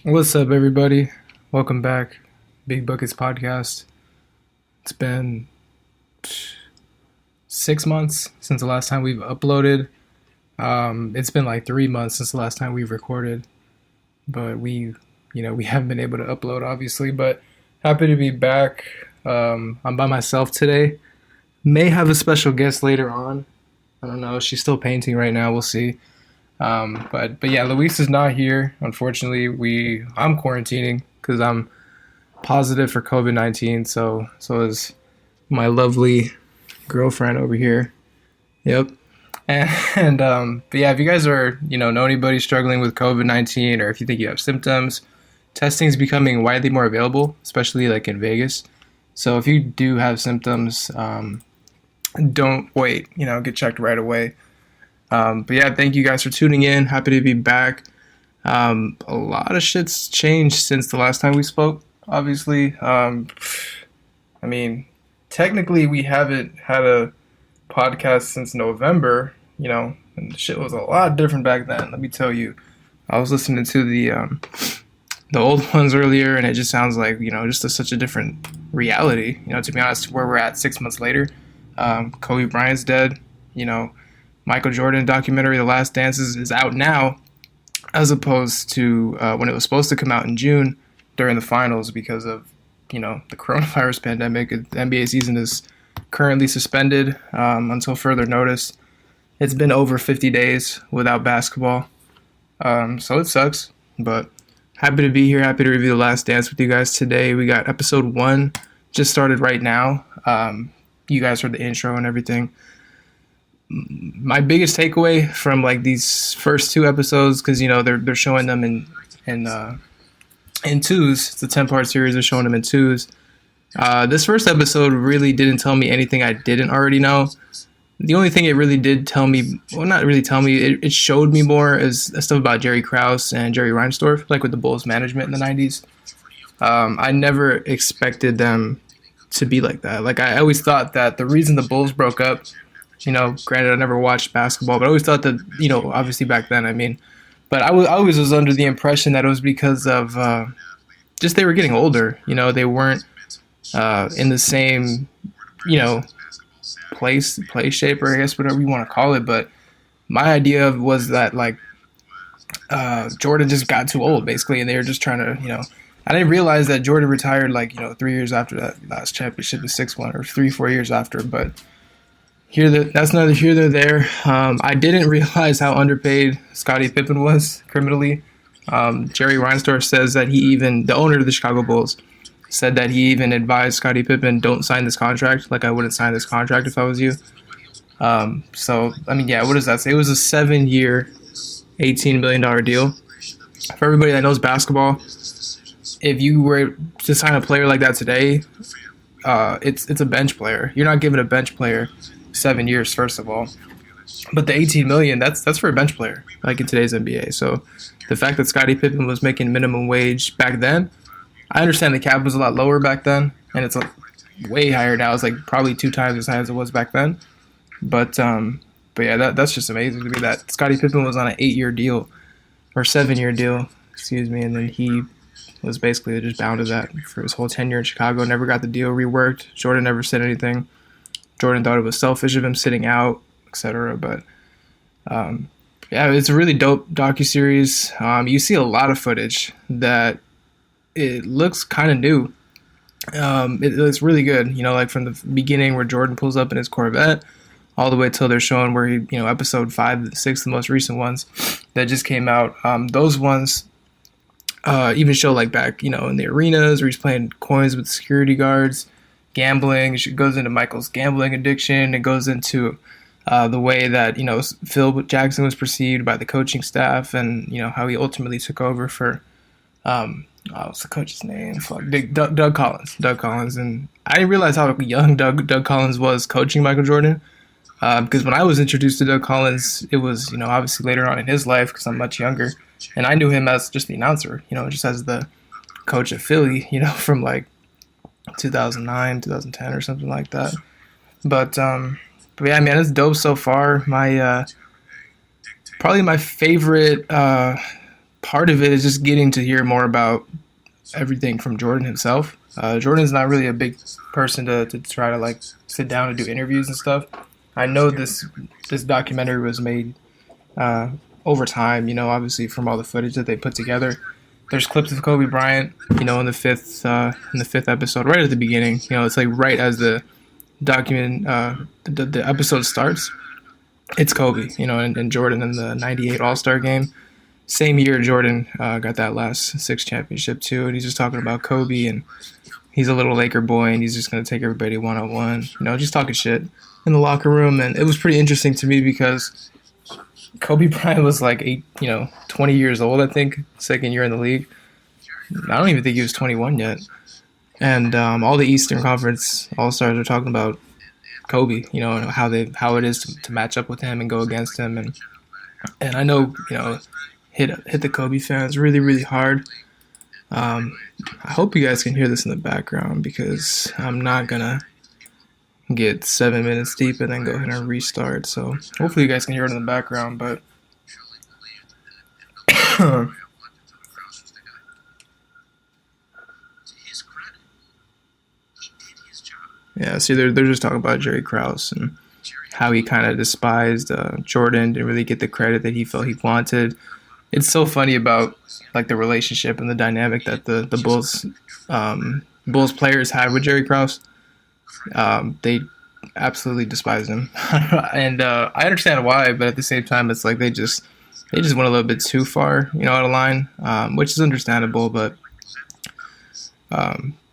What's up, everybody? Welcome back, Big Buckets Podcast. It's been 6 months since the last time we've uploaded. It's been like 3 months since the last time we've recorded, but we haven't been able to upload, obviously. But happy to be back. I'm by myself today. May have a special guest later on. I don't know. She's still painting right now. We'll see. But yeah, Luis is not here. Unfortunately, I'm quarantining because I'm positive for COVID-19. So is my lovely girlfriend over here. Yep. But yeah, if you guys are know anybody struggling with COVID-19, or if you think you have symptoms, testing is becoming widely more available, especially like in Vegas. So if you do have symptoms, don't wait. Get checked right away. But yeah, thank you guys for tuning in. Happy to be back. A lot of shit's changed since the last time we spoke, obviously. Technically we haven't had a podcast since November, and shit was a lot different back then, let me tell you. I was listening to the old ones earlier, and it just sounds like, such a different reality, to be honest, where we're at 6 months later. Kobe Bryant's dead, Michael Jordan documentary, The Last Dance, is out now, as opposed to when it was supposed to come out in June during the finals because of, the coronavirus pandemic. The NBA season is currently suspended until further notice. It's been over 50 days without basketball, so it sucks, but happy to be here, happy to review The Last Dance with you guys today. We got episode 1 just started right now. You guys heard the intro and everything. My biggest takeaway from like these first 2 episodes, because they're showing them in twos. It's a 10-part series. They're showing them in twos. This first episode really didn't tell me anything I didn't already know. The only thing it really did tell me, well, not really tell me, it showed me more is stuff about Jerry Krause and Jerry Reinsdorf, like with the Bulls management in the 90s. I never expected them to be like that. Like, I always thought that the reason the Bulls broke up, granted I never watched basketball, but I always thought that, obviously back then, but I always was under the impression that it was because of just they were getting older. They weren't in the same, play shape, or I guess whatever you want to call it. But my idea was that, like, Jordan just got too old, basically, and they were just trying to, I didn't realize that Jordan retired, 3 years after that last championship, the 6th one, or 3-4 years after, but that's neither here nor there. I didn't realize how underpaid Scottie Pippen was criminally. Jerry Reinsdorf says that the owner of the Chicago Bulls, said that he even advised Scottie Pippen, don't sign this contract. Like, I wouldn't sign this contract if I was you. What does that say? It was a 7-year, $18 million deal. For everybody that knows basketball, if you were to sign a player like that today, it's a bench player. You're not giving a bench player 7 years, first of all, but the 18 million, that's for a bench player, like in today's NBA. So the fact that Scottie Pippen was making minimum wage back then, I understand the cap was a lot lower back then, and it's way higher now. It's like probably 2 times as high as it was back then. But yeah, that's just amazing to me that Scottie Pippen was on an 8-year deal, or 7-year deal, excuse me, and then he was basically just bound to that for his whole tenure in Chicago. Never got the deal reworked. Jordan never said anything. Jordan thought it was selfish of him sitting out, etc. But yeah, it's a really dope docuseries. You see a lot of footage that it looks kind of new. It looks really good, like from the beginning where Jordan pulls up in his Corvette, all the way till they're showing where he, episode 5, 6, the most recent ones that just came out. Those ones even show like back, in the arenas where he's playing coins with security guards, gambling. It goes into Michael's gambling addiction. It goes into the way that, Phil Jackson was perceived by the coaching staff, and, how he ultimately took over for, what's the coach's name? Doug Collins. Doug Collins. And I didn't realize how young Doug Collins was coaching Michael Jordan. Because when I was introduced to Doug Collins, it was, obviously later on in his life, because I'm much younger. And I knew him as just the announcer, just as the coach of Philly, from like 2009, 2010 or something like that. But yeah, man, it's dope so far. Probably my favorite part of it is just getting to hear more about everything from Jordan himself. Jordan's not really a big person to try to like sit down and do interviews and stuff. I know this documentary was made over time, obviously from all the footage that they put together. There's clips of Kobe Bryant, in the fifth episode, right at the beginning. It's like right as the the episode starts. It's Kobe, and Jordan in the '98 All-Star game. Same year, Jordan got that last six championship too, and he's just talking about Kobe, and he's a little Laker boy, and he's just gonna take everybody one-on-one, just talking shit in the locker room. And it was pretty interesting to me because Kobe Bryant was like 20 years old, I think, second year in the league. I don't even think he was 21 yet. And all the Eastern Conference All-Stars are talking about Kobe, and how it is to match up with him and go against him. And I know, hit the Kobe fans really, really hard. I hope you guys can hear this in the background because I'm not going to get 7 minutes deep and then go ahead and restart. So hopefully you guys can hear it in the background. But yeah, see, they're just talking about Jerry Krause and how he kind of despised Jordan, didn't really get the credit that he felt he wanted. It's so funny about like the relationship and the dynamic that the Bulls players had with Jerry Krause. They absolutely despise him, and I understand why. But at the same time, it's like they just went a little bit too far, out of line, which is understandable. But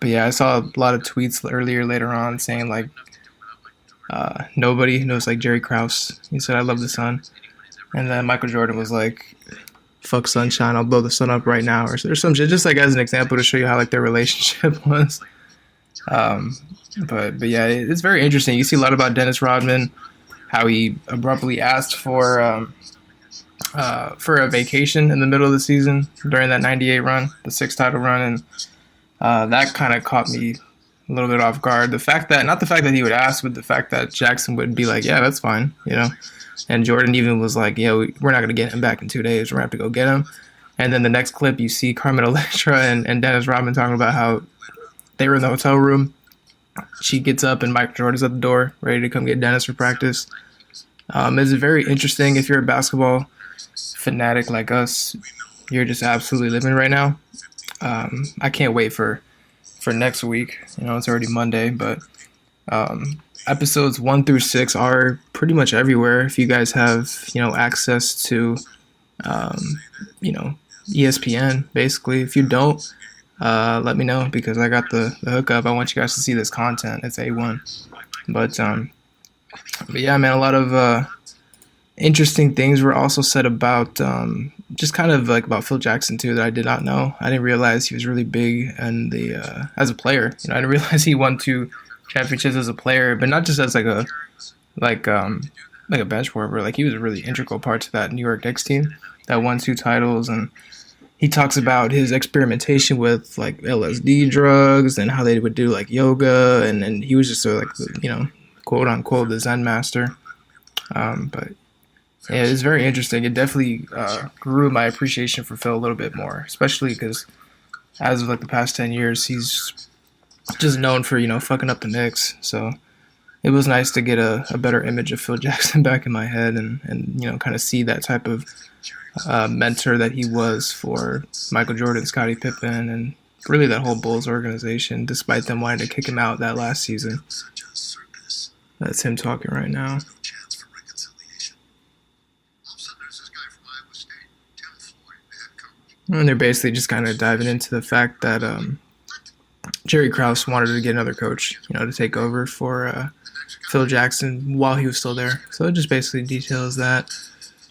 yeah, I saw a lot of tweets later on saying like nobody knows like Jerry Krause. He said, "I love the sun," and then Michael Jordan was like, "Fuck sunshine, I'll blow the sun up right now," or some shit, just like as an example to show you how like their relationship was. But yeah, it's very interesting. You see a lot about Dennis Rodman, how he abruptly asked for a vacation in the middle of the season during that '98 run, the sixth title run, and that kind of caught me a little bit off guard. Not the fact that he would ask, but the fact that Jackson would be like, "Yeah, that's fine," And Jordan even was like, "Yeah, we're not gonna get him back in 2 days. We're gonna have to go get him." And then the next clip, you see Carmen Electra and Dennis Rodman talking about how they were in the hotel room. She gets up and Michael Jordan's at the door, ready to come get Dennis for practice. It's very interesting. If you're a basketball fanatic like us, you're just absolutely living right now. I can't wait for next week. It's already Monday, but episodes 1 through 6 are pretty much everywhere. If you guys have access to ESPN, basically. If you don't, let me know because I got the hookup. I want you guys to see this content. It's A1. But yeah, man, a lot of interesting things were also said about just kind of like about Phil Jackson too that I did not know. I didn't realize he was really big and as a player. I didn't realize he won 2 championships as a player, but not just as like a bench warmer. Like he was a really integral part to that New York Knicks team that won 2 titles. And he talks about his experimentation with like LSD drugs and how they would do like yoga, and he was just like quote unquote the Zen master. But yeah, it's very interesting. It definitely grew my appreciation for Phil a little bit more, especially because as of like the past 10 years, he's just known for fucking up the Knicks. So it was nice to get a better image of Phil Jackson back in my head and kind of see that type of mentor that he was for Michael Jordan, Scottie Pippen, and really that whole Bulls organization, despite them wanting to kick him out that last season. That's him talking right now. And they're basically just kind of diving into the fact that Jerry Krause wanted to get another coach, to take over for Phil Jackson while he was still there. So it just basically details that.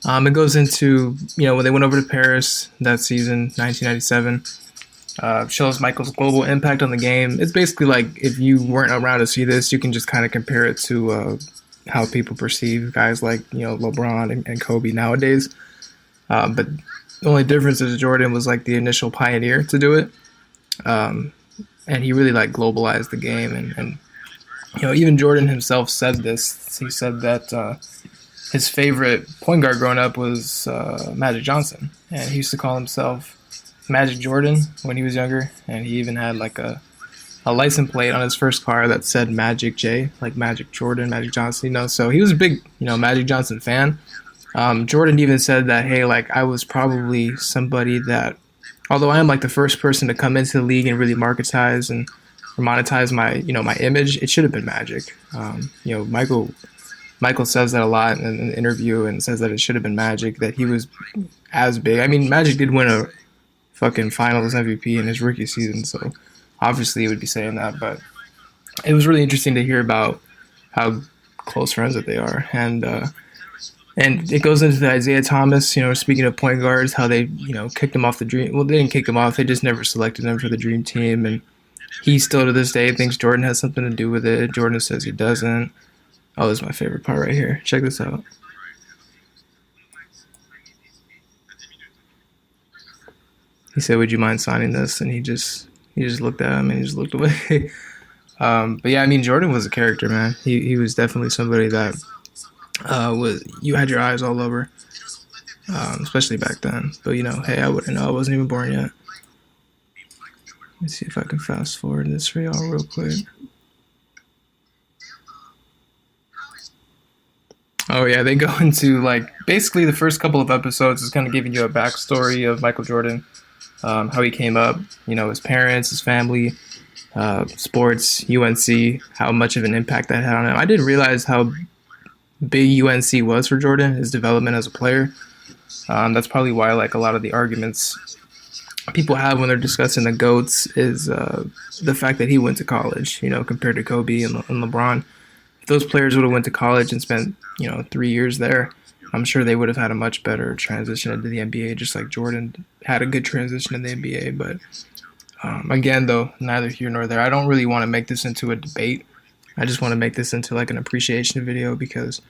It goes into, when they went over to Paris that season, 1997, shows Michael's global impact on the game. It's basically like if you weren't around to see this, you can just kind of compare it to how people perceive guys like, LeBron and Kobe nowadays. But the only difference is Jordan was like the initial pioneer to do it. And he really like globalized the game. And even Jordan himself said this. He said that his favorite point guard growing up was Magic Johnson. and he used to call himself Magic Jordan when he was younger, and he even had like a license plate on his first car that said Magic J, like Magic Jordan, Magic Johnson, you know. So he was a big, you know, Magic Johnson fan. Jordan even said that, hey, like I was probably somebody that, although I am like the first person to come into the league and really marketize and monetize my, you know, my image, it should have been Magic. You know, Michael says that a lot in an interview and says that it should have been Magic, that he was as big. I mean, Magic did win a fucking Finals MVP in his rookie season, so obviously he would be saying that. But it was really interesting to hear about how close friends that they are, and it goes into the Isaiah Thomas, you know, speaking of point guards, how they, you know, kicked him off the dream. Well, they didn't kick him off; they just never selected him for the dream team, and he still to this day thinks Jordan has something to do with it. Jordan says he doesn't. Oh, this is my favorite part right here. Check this out. He said, "Would you mind signing this?" And he just looked at him and he just looked away. But yeah, I mean, Jordan was a character, man. He was definitely somebody that was, you had your eyes all over, especially back then. But you know, hey, I wouldn't know. I wasn't even born yet. Let's see if I can fast forward this for y'all real quick. Oh yeah, they go into like basically the first couple of episodes is kind of giving you a backstory of Michael Jordan, how he came up, you know, his parents, his family, sports, UNC, how much of an impact that had on him. I didn't realize how big UNC was for Jordan, his development as a player. That's probably why like a lot of the arguments people have when they're discussing the GOATs is the fact that he went to college, you know, compared to Kobe and LeBron. If those players would have went to college and spent, you know, 3 years there, I'm sure they would have had a much better transition into the NBA, just like Jordan had a good transition in the NBA. But again, though, neither here nor there. I don't really want to make this into a debate. I just want to make this into like an appreciation video because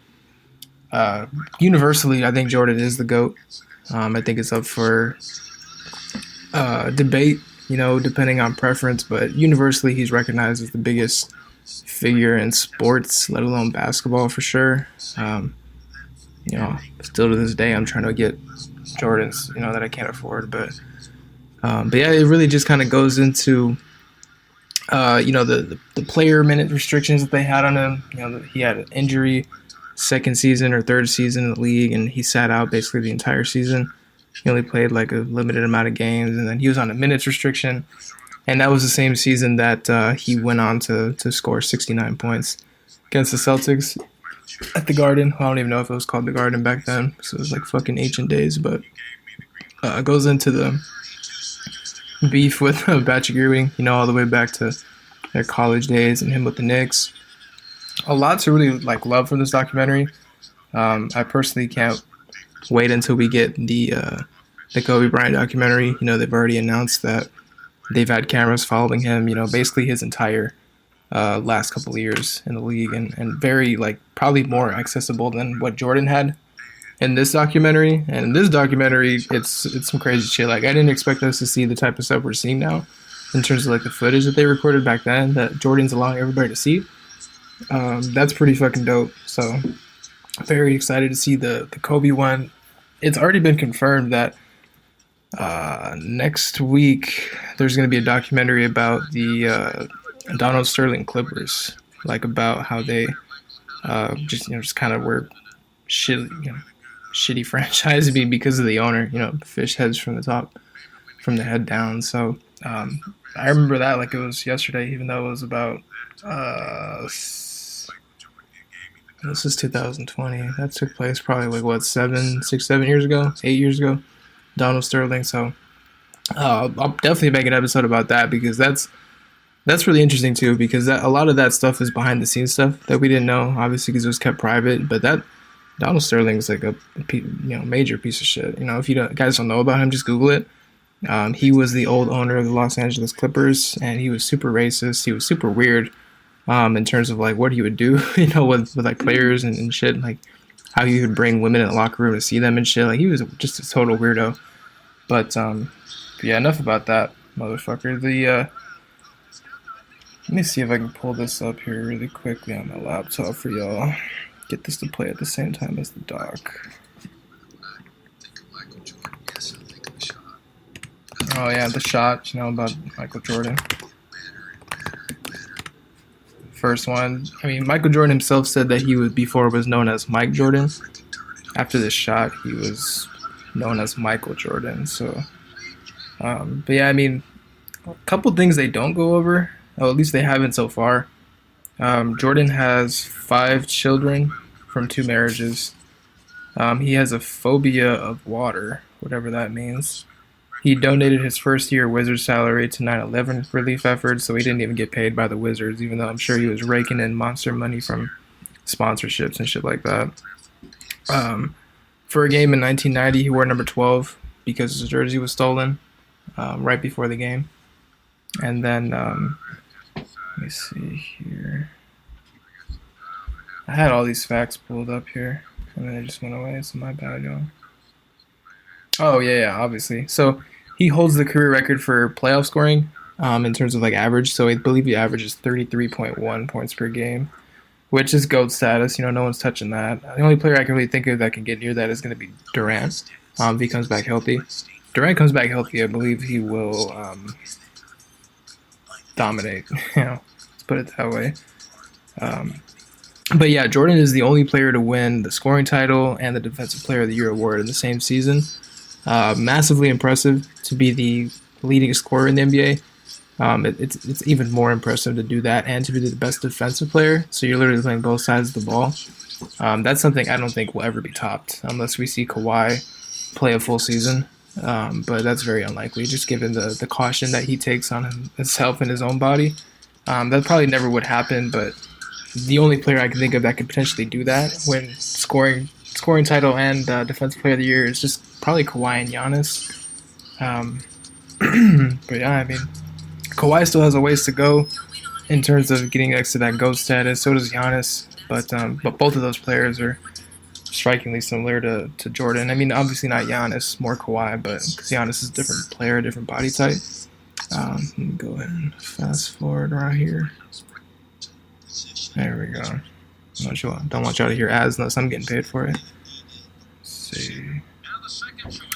universally, I think Jordan is the GOAT. I think it's up for debate, you know, depending on preference, but universally he's recognized as the biggest figure in sports, let alone basketball for sure. You know, still to this day, I'm trying to get Jordans, you know, that I can't afford, but yeah, it really just kind of goes into, you know, the player minute restrictions that they had on him. You know, he had an injury second season or third season in the league, and he sat out basically the entire season. He only played like a limited amount of games, and then he was on a minutes restriction. And that was the same season that he went on to score 69 points against the Celtics at the Garden. I don't even know if it was called the Garden back then, so it was like fucking ancient days. But it goes into the beef with Patrick Ewing, you know, all the way back to their college days and him with the Knicks. A lot to really like love from this documentary. I personally can't wait until we get the Kobe Bryant documentary. You know, they've already announced that they've had cameras following him, you know, basically his entire last couple of years in the league, and very, like, probably more accessible than what Jordan had in this documentary. And in this documentary, it's some crazy shit. Like, I didn't expect us to see the type of stuff we're seeing now in terms of, like, the footage that they recorded back then that Jordan's allowing everybody to see. That's pretty fucking dope. So, very excited to see the Kobe one. It's already been confirmed that next week there's going to be a documentary about the Donald Sterling Clippers, like about how they just kind of were shitty franchise because of the owner, you know, fish heads from the top, from the head down. So I remember that like it was yesterday, even though it was about this is 2020. That took place probably like what 7 years ago, 8 years ago. Donald Sterling. So I'll definitely make an episode about that because that's really interesting too, because a lot of that stuff is behind the scenes stuff that we didn't know, obviously, because it was kept private. But that Donald Sterling is like a major piece of shit. You know, if you guys don't know about him, just Google it. He was the old owner of the Los Angeles Clippers, and he was super racist. He was super weird in terms of like what he would do, you know, with like players and shit, like how he would bring women in the locker room to see them and shit. Like he was just a total weirdo. But yeah, enough about that motherfucker. Let me see if I can pull this up here really quickly on my laptop for y'all. Get this to play at the same time as the doc. Oh yeah, the shot. You know about Michael Jordan. First one. I mean, Michael Jordan himself said that he was before was known as Mike Jordan. After this shot, he was known as Michael Jordan. So, but yeah, I mean, a couple things they don't go over. Well, at least they haven't so far. Jordan has 5 children from 2 marriages. He has a phobia of water, whatever that means. He donated his first year Wizards salary to 9/11 relief efforts, so he didn't even get paid by the Wizards, even though I'm sure he was raking in monster money from sponsorships and shit like that. Um, for a game in 1990, he wore number 12 because his jersey was stolen right before the game. And then, let me see here. I had all these facts pulled up here, and then they just went away, so my bad, y'all. Oh, yeah, obviously. So he holds the career record for playoff scoring in terms of like average. So I believe he averages 33.1 points per game, which is GOAT status. You know, no one's touching that. The only player I can really think of that can get near that is going to be Durant if he comes back healthy. Durant comes back healthy, I believe he will dominate. You know, let's put it that way. But yeah, Jordan is the only player to win the scoring title and the Defensive Player of the Year award in the same season. Massively impressive to be the leading scorer in the NBA. It's even more impressive to do that and to be the best defensive player. So you're literally playing both sides of the ball. That's something I don't think will ever be topped unless we see Kawhi play a full season. But that's very unlikely, just given the caution that he takes on himself and his own body. That probably never would happen, but the only player I can think of that could potentially do that when scoring title and Defensive Player of the Year is just probably Kawhi and Giannis. But yeah, I mean, Kawhi still has a ways to go in terms of getting next to that GOAT status. So does Giannis, but both of those players are strikingly similar to Jordan. I mean, obviously not Giannis, more Kawhi, but because Giannis is a different player, a different body type. Let me go ahead and fast forward right here. There we go. Don't want y'all to hear ads unless I'm getting paid for it. Let's see.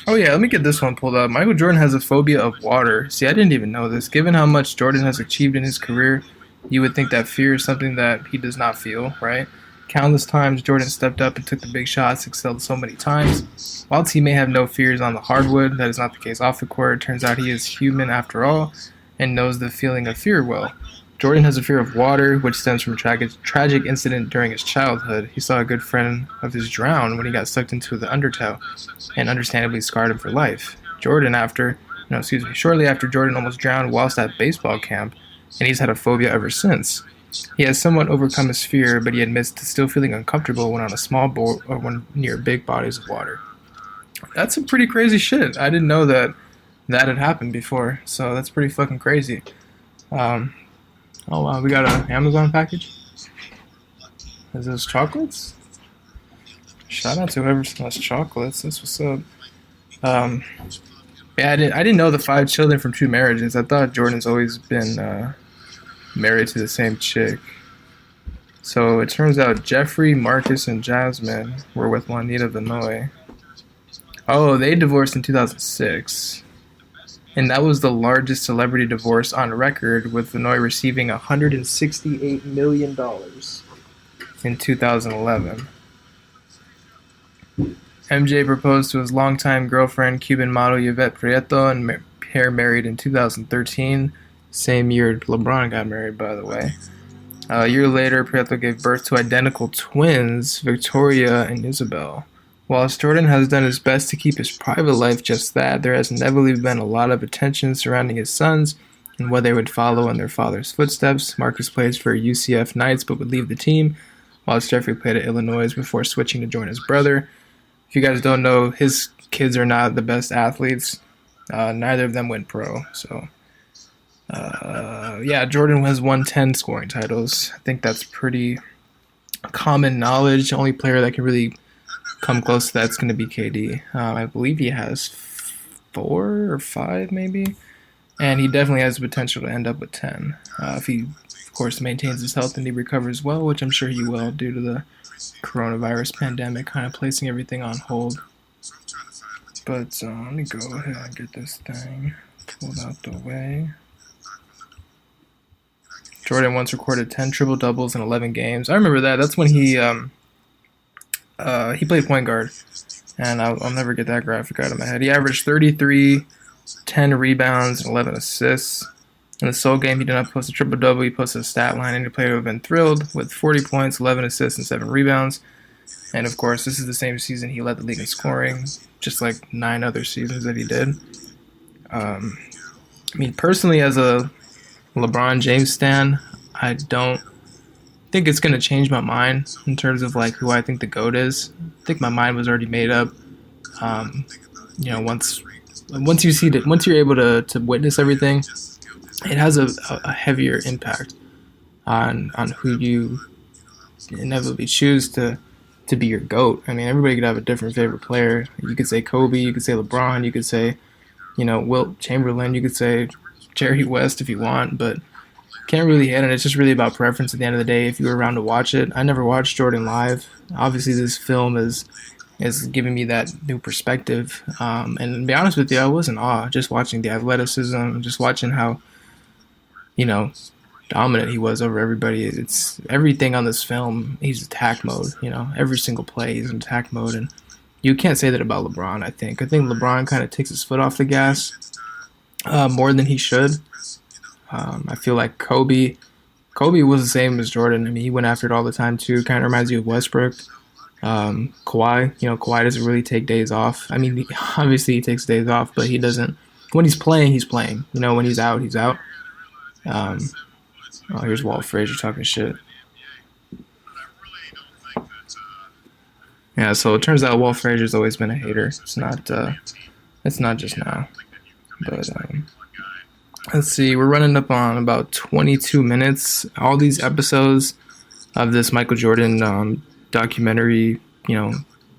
Oh yeah, let me get this one pulled up. Michael Jordan has a phobia of water. See, I didn't even know this. Given how much Jordan has achieved in his career, you would think that fear is something that he does not feel, right? Countless times Jordan stepped up and took the big shots, excelled so many times. Whilst he may have no fears on the hardwood, that is not the case off the court. It turns out he is human after all and knows the feeling of fear well. Jordan has a fear of water, which stems from a tragic incident during his childhood. He saw a good friend of his drown when he got sucked into the undertow, and understandably scarred him for life. Shortly after Jordan almost drowned whilst at baseball camp, and he's had a phobia ever since. He has somewhat overcome his fear, but he admits to still feeling uncomfortable when on a small boat or when near big bodies of water. That's some pretty crazy shit. I didn't know that had happened before, so that's pretty fucking crazy. Oh wow, we got an Amazon package. Is this chocolates? Shout out to whoever smells chocolates. That's what's up. Yeah, I didn't know the 5 children from 2 marriages. I thought Jordan's always been married to the same chick. So it turns out Jeffrey, Marcus, and Jasmine were with Juanita Vinoy. Oh, they divorced in 2006. And that was the largest celebrity divorce on record, with Vinoy receiving $168 million in 2011. MJ proposed to his longtime girlfriend, Cuban model Yvette Prieto, and pair married in 2013. Same year LeBron got married, by the way. A year later, Prieto gave birth to identical twins, Victoria and Isabel. Whilst Jordan has done his best to keep his private life just that, there has inevitably been a lot of attention surrounding his sons and whether they would follow in their father's footsteps. Marcus plays for UCF Knights but would leave the team, whilst Jeffrey played at Illinois before switching to join his brother. If you guys don't know, his kids are not the best athletes. Neither of them went pro. So, yeah, Jordan has won 10 scoring titles. I think that's pretty common knowledge. The only player that can really come close to that's going to be KD. I believe he has 4 or 5 maybe, and he definitely has the potential to end up with 10 if he, of course, maintains his health and he recovers well, which I'm sure he will due to the coronavirus pandemic kind of placing everything on hold. But let me go ahead and get this thing Pulled out the way. Jordan once recorded 10 triple doubles in 11 games. I remember that. That's when he played point guard, and I'll never get that graphic out of my head. He averaged 33, 10 rebounds, and 11 assists. In the sole game, he did not post a triple double. He posted a stat line, and the player would have been thrilled with 40 points, 11 assists, and 7 rebounds. And of course, this is the same season he led the league in scoring, just like 9 other seasons that he did. I mean, personally, as a LeBron James stan, I don't think it's gonna change my mind in terms of like who I think the GOAT is. I think my mind was already made up. Once you see it, once you're able to witness everything, it has a heavier impact on who you inevitably choose to be your GOAT. I mean, everybody could have a different favorite player. You could say Kobe, you could say LeBron, you could say, Wilt Chamberlain, you could say Jerry West if you want, but can't really hit it. It's just really about preference at the end of the day if you were around to watch it. I never watched Jordan live. Obviously, this film is giving me that new perspective. And to be honest with you, I was in awe just watching the athleticism, just watching how, dominant he was over everybody. It's everything on this film. He's attack mode. Every single play he's in attack mode, and you can't say that about LeBron. I think LeBron kind of takes his foot off the gas more than he should. I feel like Kobe was the same as Jordan. I mean, he went after it all the time too. Kind of reminds you of Westbrook. Kawhi doesn't really take days off. I mean, obviously he takes days off, but he doesn't. When he's playing, he's playing. When he's out, he's out. Here's Walt Frazier talking shit. Yeah, so it turns out Walt Frazier's always been a hater. It's not just now. But let's see, we're running up on about 22 minutes. All these episodes of this Michael Jordan documentary,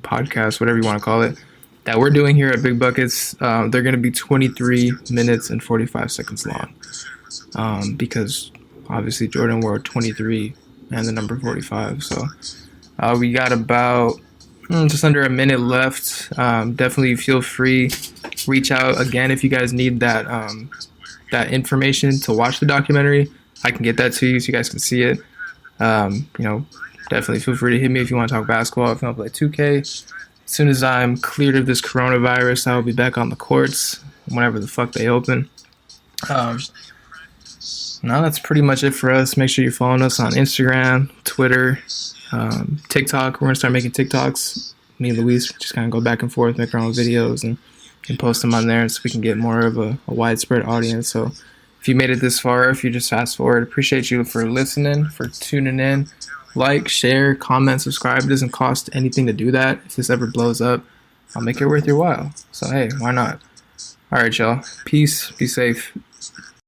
podcast, whatever you want to call it, that we're doing here at Big Buckets, they're going to be 23 minutes and 45 seconds long. Because obviously Jordan wore 23 and the number 45. So we got about just under a minute left. Definitely feel free, reach out again if you guys need that information to watch the documentary. I can get that to you so you guys can see it. Definitely feel free to hit me if you want to talk basketball, if you want to play 2K. As soon as I'm cleared of this coronavirus, I will be back on the courts whenever the fuck they open. Now that's pretty much it for us. Make sure you're following us on Instagram, Twitter, TikTok. We're going to start making TikToks. Me and Luis just kind of go back and forth, make our own videos, and post them on there so we can get more of a widespread audience. So if you made it this far, if you just fast forward, appreciate you for listening, for tuning in. Like, share, comment, subscribe. It doesn't cost anything to do that. If this ever blows up, I'll make it worth your while. So hey, why not? All right, y'all. Peace. Be safe.